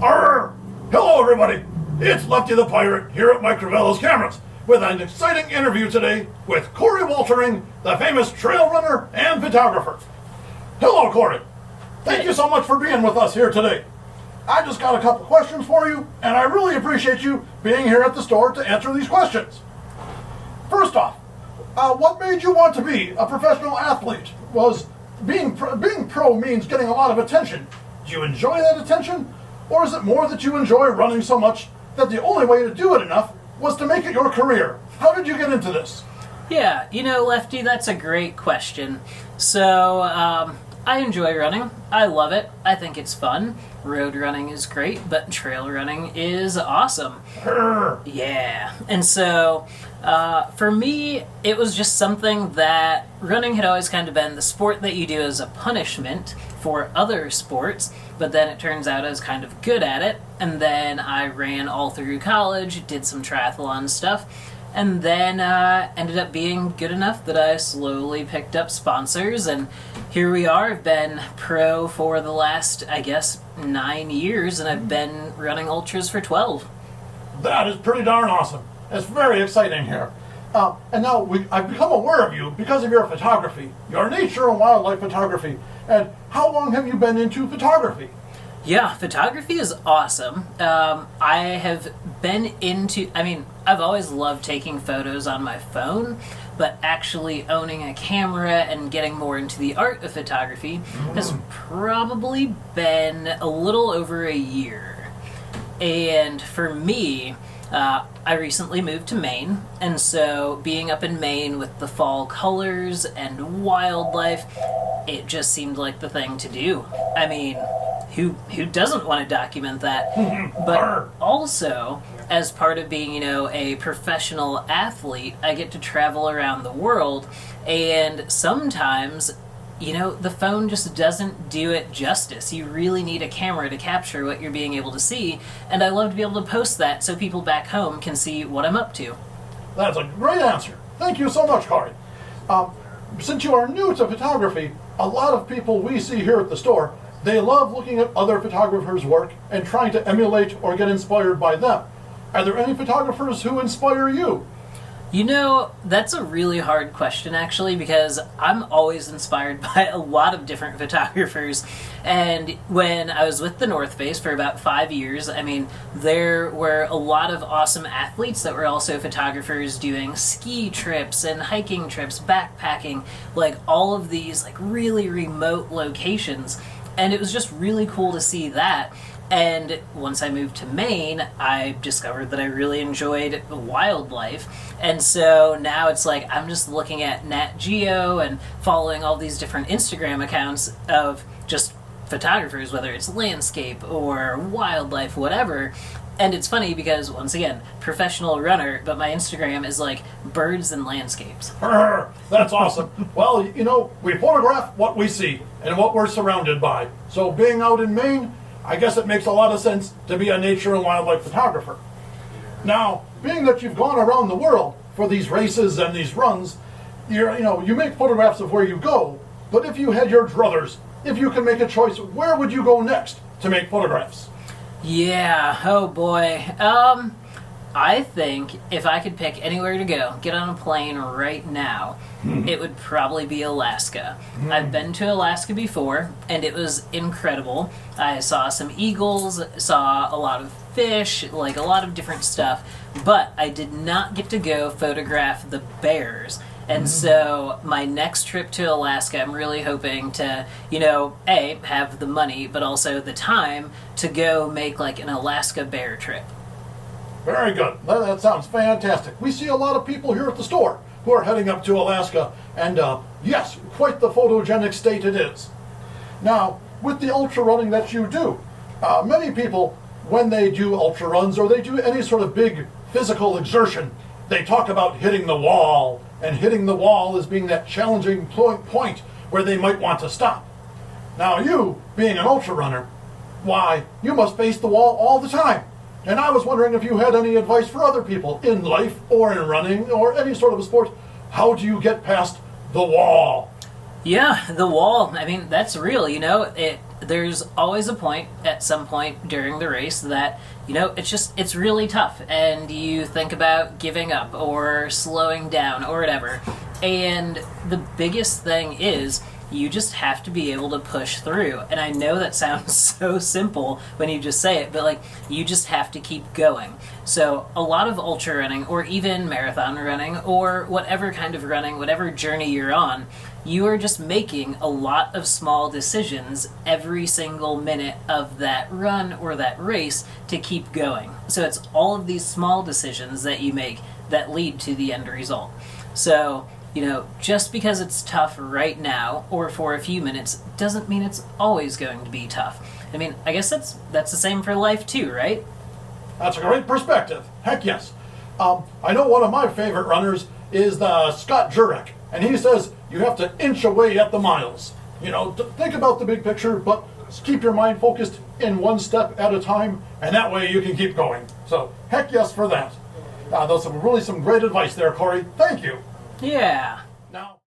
Arr! Hello, everybody. It's Lefty the Pirate here at Mike Ravello's Cameras with an exciting interview today with Coree Woltering, the famous trail runner and photographer. Hello, Coree. Thank you so much for being with us here today. I just got a couple questions for you, and I really appreciate you being here at the store to answer these questions. First off, what made you want to be a professional athlete? Was being pro means getting a lot of attention. Do you enjoy that attention? Or is it more that you enjoy running so much that the only way to do it enough was to make it your career? How did you get into this? Yeah, Lefty, that's a great question. So, I enjoy running. I love it. I think it's fun. Road running is great, but trail running is awesome. Yeah. And so, for me, it was just something that running had always kind of been the sport that you do as a punishment for other sports, but then it turns out I was kind of good at it, and then I ran all through college, did some triathlon stuff, and then ended up being good enough that I slowly picked up sponsors, and here we are. I've been pro for the last, 9 years, and I've been running ultras for 12. That is pretty darn awesome. It's very exciting here. And now I've become aware of you because of your photography, your nature and wildlife photography. And how long have you been into photography? Yeah, photography is awesome. I have been into, I've always loved taking photos on my phone, but actually owning a camera and getting more into the art of photography has probably been a little over a year. And for me, I recently moved to Maine, and so being up in Maine with the fall colors and wildlife, it just seemed like the thing to do. I mean, who doesn't want to document that? But also, as part of being, a professional athlete, I get to travel around the world, and sometimes, the phone just doesn't do it justice. You really need a camera to capture what you're being able to see, and I love to be able to post that so people back home can see what I'm up to. That's a great answer. Thank you so much, Coree. Since you are new to photography, a lot of people we see here at the store, they love looking at other photographers' work and trying to emulate or get inspired by them. Are there any photographers who inspire you? That's a really hard question, actually, because I'm always inspired by a lot of different photographers. And when I was with the North Face for about 5 years, there were a lot of awesome athletes that were also photographers doing ski trips and hiking trips, backpacking, all of these really remote locations. And it was just really cool to see that. And once I moved to Maine, I discovered that I really enjoyed wildlife. And so now it's I'm just looking at Nat Geo and following all these different Instagram accounts of just photographers, whether it's landscape or wildlife, whatever. And it's funny because, once again, professional runner, but my Instagram is birds and landscapes. That's awesome. Well, we photograph what we see and what we're surrounded by. So being out in Maine, I guess it makes a lot of sense to be a nature and wildlife photographer. Now, being that you've gone around the world for these races and these runs, you make photographs of where you go, but if you had your druthers, if you could make a choice, where would you go next to make photographs? Yeah, oh boy. I think if I could pick anywhere to go, get on a plane right now, it would probably be Alaska. I've been to Alaska before, and it was incredible. I saw some eagles, saw a lot of fish, a lot of different stuff, but I did not get to go photograph the bears. And so my next trip to Alaska, I'm really hoping to, A, have the money, but also the time to go make an Alaska bear trip. Very good. That sounds fantastic. We see a lot of people here at the store who are heading up to Alaska, and yes, quite the photogenic state it is. Now, with the ultra running that you do, many people, when they do ultra runs or they do any sort of big physical exertion, they talk about hitting the wall, and hitting the wall as being that challenging point where they might want to stop. Now you, being an ultra runner, why, you must face the wall all the time. And I was wondering if you had any advice for other people in life or in running or any sort of a sport. How do you get past the wall? Yeah, the wall. That's real, there's always a point at some point during the race that, it's really tough and you think about giving up or slowing down or whatever. And the biggest thing is you just have to be able to push through. And I know that sounds so simple when you just say it, but you just have to keep going. So a lot of ultra running or even marathon running or whatever kind of running, whatever journey you're on, you are just making a lot of small decisions every single minute of that run or that race to keep going. So it's all of these small decisions that you make that lead to the end result. So, just because it's tough right now or for a few minutes doesn't mean it's always going to be tough. I mean, I guess that's the same for life too, right? That's a great perspective. Heck yes. I know one of my favorite runners is the Scott Jurek, and he says you have to inch away at the miles. Think about the big picture, but keep your mind focused in one step at a time, and that way you can keep going. So, heck yes for that. That's some great advice there, Corey. Thank you. Yeah. Now.